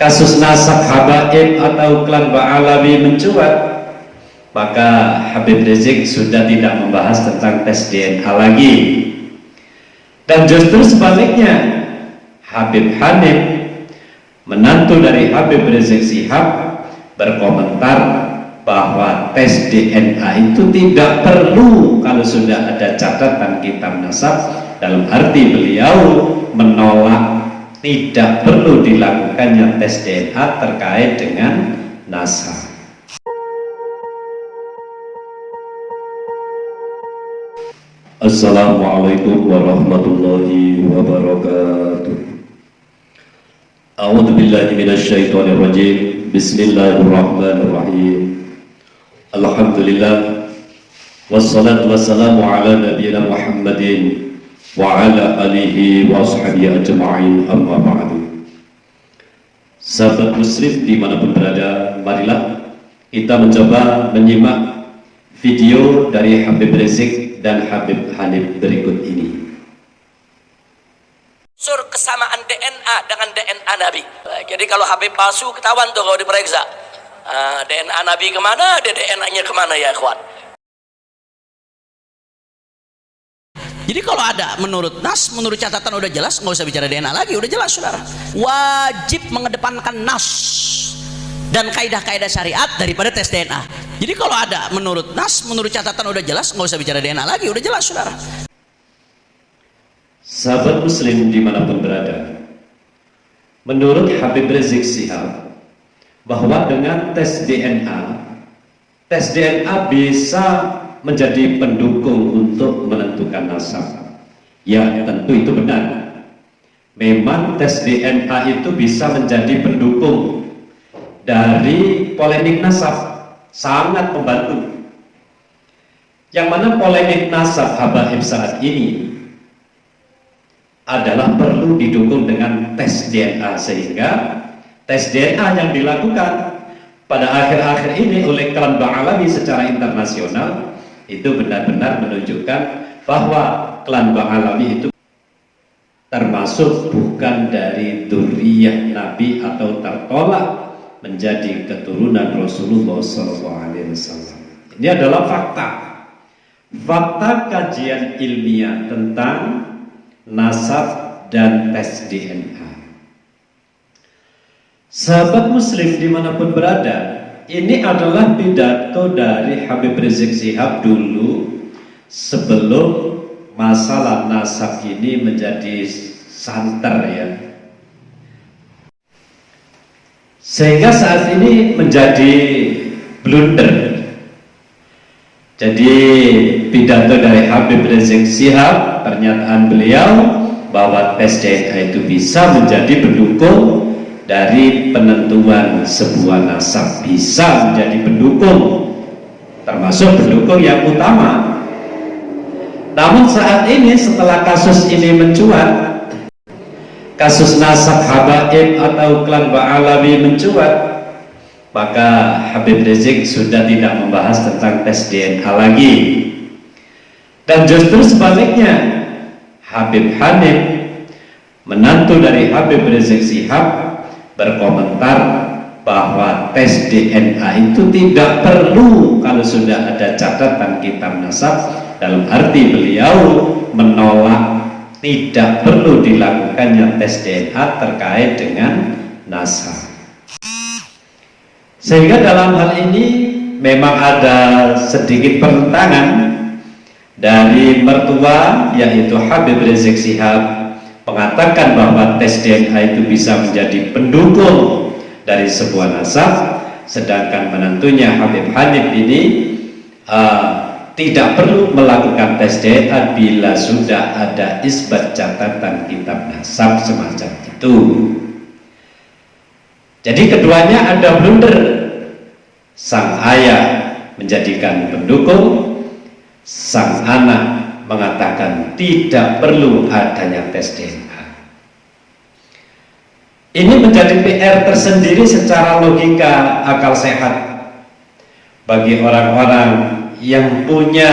kasus nasab habaib atau klan Ba'alawi mencuat, maka Habib Rizik sudah tidak membahas tentang tes DNA lagi. Dan justru sebaliknya, Habib Hanif, menantu dari Habib Rizik Syihab, berkomentar bahwa tes DNA itu tidak perlu kalau sudah ada catatan kitab nasab. Dalam arti beliau menolak tidak perlu dilakukannya tes DNA terkait dengan nasab. Assalamualaikum warahmatullahi wabarakatuh. A'udzu billahi minasyaitonir rajim. Bismillahirrahmanirrahim. Alhamdulillah wassalatu wassalamu ala nabiyyina Muhammadin wa ala alihi wa ashabihi ajma'in, amma ba'du. Sahabat muslim dimanapun berada, marilah kita mencoba menyimak video dari Habib Rizik dan Habib Hanif berikut ini. Unsur kesamaan DNA dengan DNA Nabi. Jadi kalau Habib palsu ketahuan tuh kalau diperiksa. DNA Nabi kemana, DNA-nya kemana ya ikhwan. Jadi kalau ada menurut nas, menurut catatan udah jelas, nggak usah bicara DNA lagi, udah jelas saudara. Wajib mengedepankan nas dan kaidah-kaidah syariat daripada tes DNA. Jadi kalau ada menurut nas, menurut catatan udah jelas, nggak usah bicara DNA lagi, udah jelas saudara. Sahabat muslim dimanapun berada, menurut Habib Rizik Syihab, bahwa dengan tes DNA bisa menjadi pendukung untuk menentukan nasab. Ya, tentu itu benar. Memang tes DNA itu bisa menjadi pendukung dari polemik nasab, sangat membantu. Yang mana polemik nasab habaib saat ini adalah perlu didukung dengan tes DNA, sehingga tes DNA yang dilakukan pada akhir-akhir ini oleh klan Ba'alawi secara internasional itu benar-benar menunjukkan bahwa klan Ba'alawi itu termasuk bukan dari dzurriyyah Nabi atau tertolak menjadi keturunan Rasulullah SAW. Ini adalah fakta kajian ilmiah tentang nasab dan tes DNA. Sahabat muslim dimanapun berada, ini adalah pidato dari Habib Rizik Syihab dulu sebelum masalah nasab ini menjadi santer ya, sehingga saat ini menjadi blunder. Jadi pidato dari Habib Rizik Syihab, pernyataan beliau bahwa tes DNA itu bisa menjadi pendukung dari penentuan sebuah nasab, bisa menjadi pendukung, termasuk pendukung yang utama. Namun saat ini setelah kasus ini mencuat, kasus nasab habaib atau klan Ba'alawi mencuat, maka Habib Rizik sudah tidak membahas tentang tes DNA lagi. Dan justru sebaliknya, Habib Hanif, menantu dari Habib Rizik Syihab, berkomentar bahwa tes DNA itu tidak perlu kalau sudah ada catatan kitab nasab. Dalam arti beliau menolak tidak perlu dilakukannya tes DNA terkait dengan nasab. Sehingga dalam hal ini memang ada sedikit pertentangan dari mertua, yaitu Habib Rizik Syihab, mengatakan bahwa tes DNA itu bisa menjadi pendukung dari sebuah nasab, sedangkan menantunya Habib Hanif ini tidak perlu melakukan tes DNA bila sudah ada isbat catatan kitab nasab semacam itu. Jadi keduanya ada blunder. Sang ayah menjadikan pendukung, sang anak mengatakan tidak perlu adanya tes DNA. Ini menjadi PR tersendiri secara logika akal sehat bagi orang-orang yang punya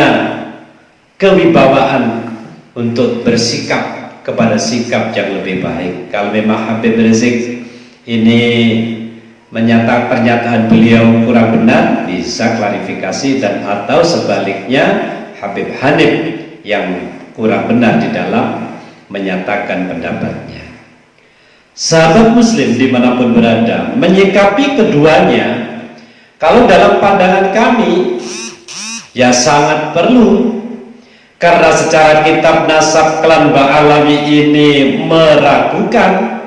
kewibawaan untuk bersikap kepada sikap yang lebih baik. Kalau memang Habib Rizik ini pernyataan beliau kurang benar, bisa klarifikasi, dan atau sebaliknya Habib Hanif yang kurang benar di dalam menyatakan pendapatnya. Sahabat muslim dimanapun berada, menyikapi keduanya, kalau dalam pandangan kami ya sangat perlu, karena secara kitab nasab klan Ba'alawi ini meragukan,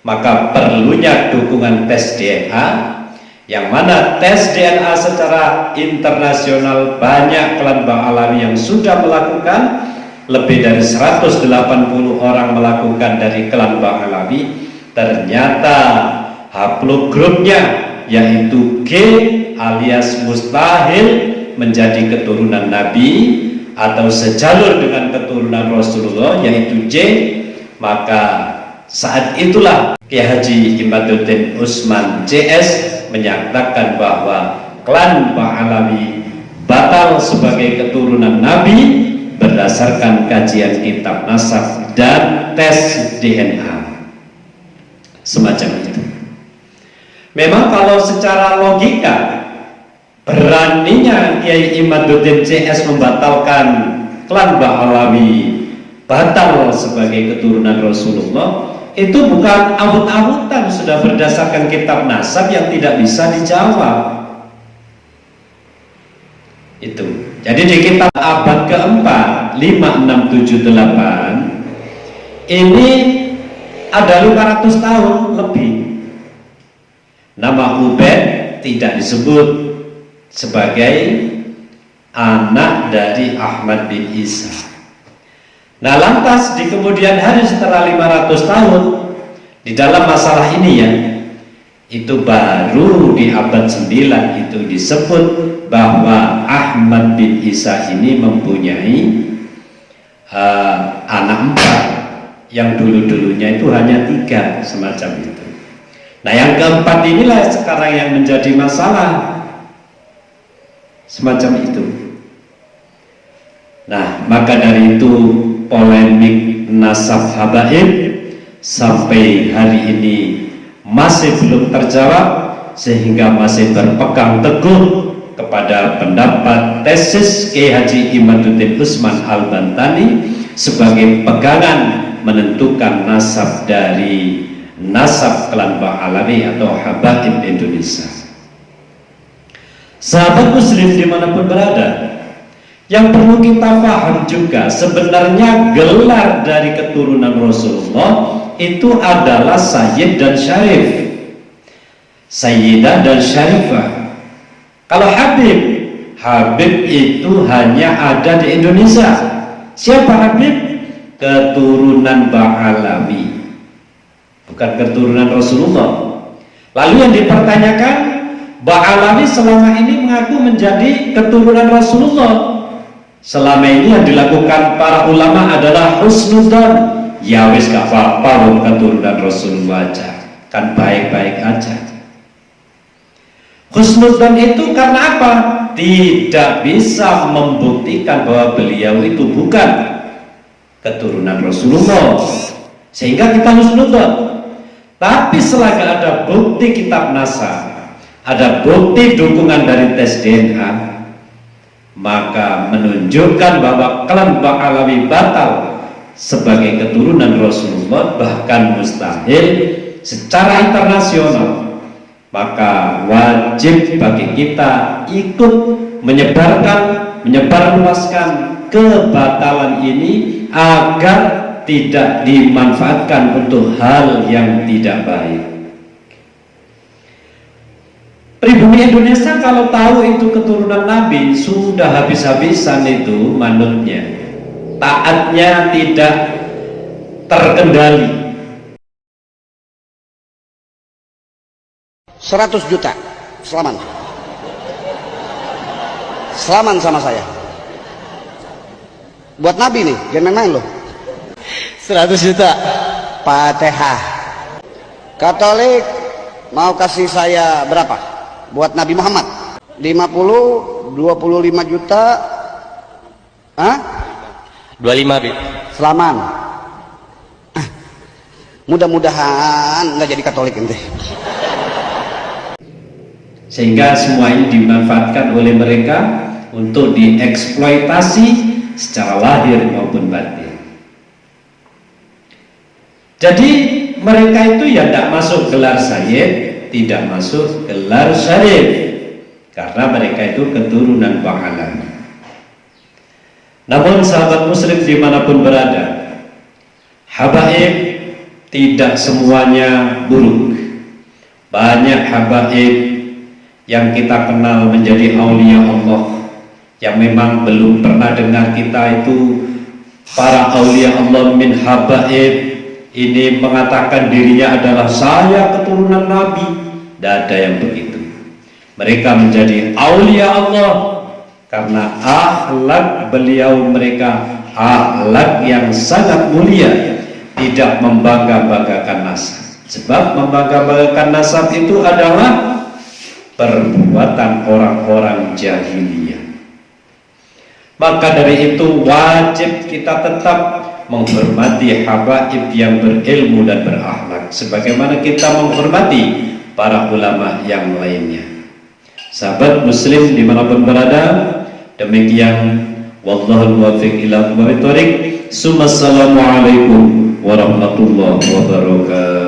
maka perlunya dukungan tes DNA, yang mana tes DNA secara internasional banyak klan Ba'alawi yang sudah melakukan, lebih dari 180 orang melakukan dari klan Ba'alawi. Ternyata haplogrupnya yaitu G alias mustahil menjadi keturunan Nabi atau sejalur dengan keturunan Rasulullah, yaitu J. Maka saat itulah Kiai Haji Imaduddin Usman CS menyatakan bahwa klan Ba'alawi batal sebagai keturunan Nabi berdasarkan kajian kitab nasab dan tes DNA semacam itu. Memang kalau secara logika, beraninya Kiai Imaduddin CS membatalkan klan Ba'alawi batal sebagai keturunan Rasulullah, itu bukan awut-awutan, sudah berdasarkan kitab nasab yang tidak bisa dijawab. Itu. Jadi di kitab abad keempat 5678 ini ada 500 tahun lebih. Nama Ubaid tidak disebut sebagai anak dari Ahmad bin Isa. Nah, lantas di kemudian hari setelah 500 tahun di dalam masalah ini ya, itu baru di abad 9 itu disebut bahwa Ahmad bin Isa ini mempunyai anak 4, yang dulu-dulunya itu hanya 3, semacam itu. Nah, yang keempat inilah sekarang yang menjadi masalah, semacam itu. Nah, maka dari itu polemik nasab habaib sampai hari ini masih belum terjawab, sehingga masih berpegang teguh kepada pendapat tesis Kiai Haji Imaduddin Usman Al-Bantani sebagai pegangan menentukan nasab dari nasab klan Ba'alawi atau habaib Indonesia. Sahabat muslim dimanapun berada, yang perlu kita paham juga, sebenarnya gelar dari keturunan Rasulullah itu adalah Sayyid dan Syarif, Sayyidah dan Syarifah. Kalau Habib, Habib itu hanya ada di Indonesia. Siapa Habib? Keturunan Ba'alawi, bukan keturunan Rasulullah. Lalu yang dipertanyakan, Ba'alawi selama ini mengaku menjadi keturunan Rasulullah. Selama ini yang dilakukan para ulama adalah husnudzon. Ya wis gak apa-apa, keturunan Rasulullah aja, kan baik-baik aja. Husnudzon itu karena apa? Tidak bisa membuktikan bahwa beliau itu bukan keturunan Rasulullah, sehingga kita husnudzon. Tapi selagi ada bukti kitab nasab, ada bukti dukungan dari tes DNA, maka menunjukkan bahwa klan Ba'alawi batal sebagai keturunan Rasulullah, bahkan mustahil secara internasional. Maka wajib bagi kita ikut menyebarluaskan kebatalan ini agar tidak dimanfaatkan untuk hal yang tidak baik. Pribumi Indonesia kalau tahu itu keturunan Nabi, sudah habis-habisan itu manutnya, taatnya tidak terkendali. 100 juta selaman sama saya buat Nabi nih, jangan main loh. 100 juta Fatihah. Katolik mau kasih saya berapa buat Nabi Muhammad? 50, 25 juta. Hah? 25 Bib. Selaman. Mudah-mudahan nggak jadi Katolik ente. Sehingga semua ini dimanfaatkan oleh mereka untuk dieksploitasi secara lahir maupun batin. Jadi mereka itu ya tidak masuk gelar sayyid, tidak masuk gelar syarif, karena mereka itu keturunan Ba'alam. Namun sahabat muslim dimanapun berada, habaib tidak semuanya buruk. Banyak habaib yang kita kenal menjadi aulia Allah, yang memang belum pernah dengar kita itu para aulia Allah min habaib ini mengatakan dirinya adalah saya keturunan Nabi. Tidak ada yang begitu. Mereka menjadi aulia Allah karena akhlak beliau, mereka akhlak yang sangat mulia, tidak membangga-banggakan nasab. Sebab membangga-banggakan nasab itu adalah perbuatan orang-orang jahiliyah. Maka dari itu wajib kita tetap menghormati habaib yang berilmu dan berakhlak, sebagaimana kita menghormati para ulama yang lainnya. Sahabat muslim dimanapun berada, demikian wallahul muwaffiq ila aqwamit thoriq. Assalamualaikum warahmatullahi wabarakatuh.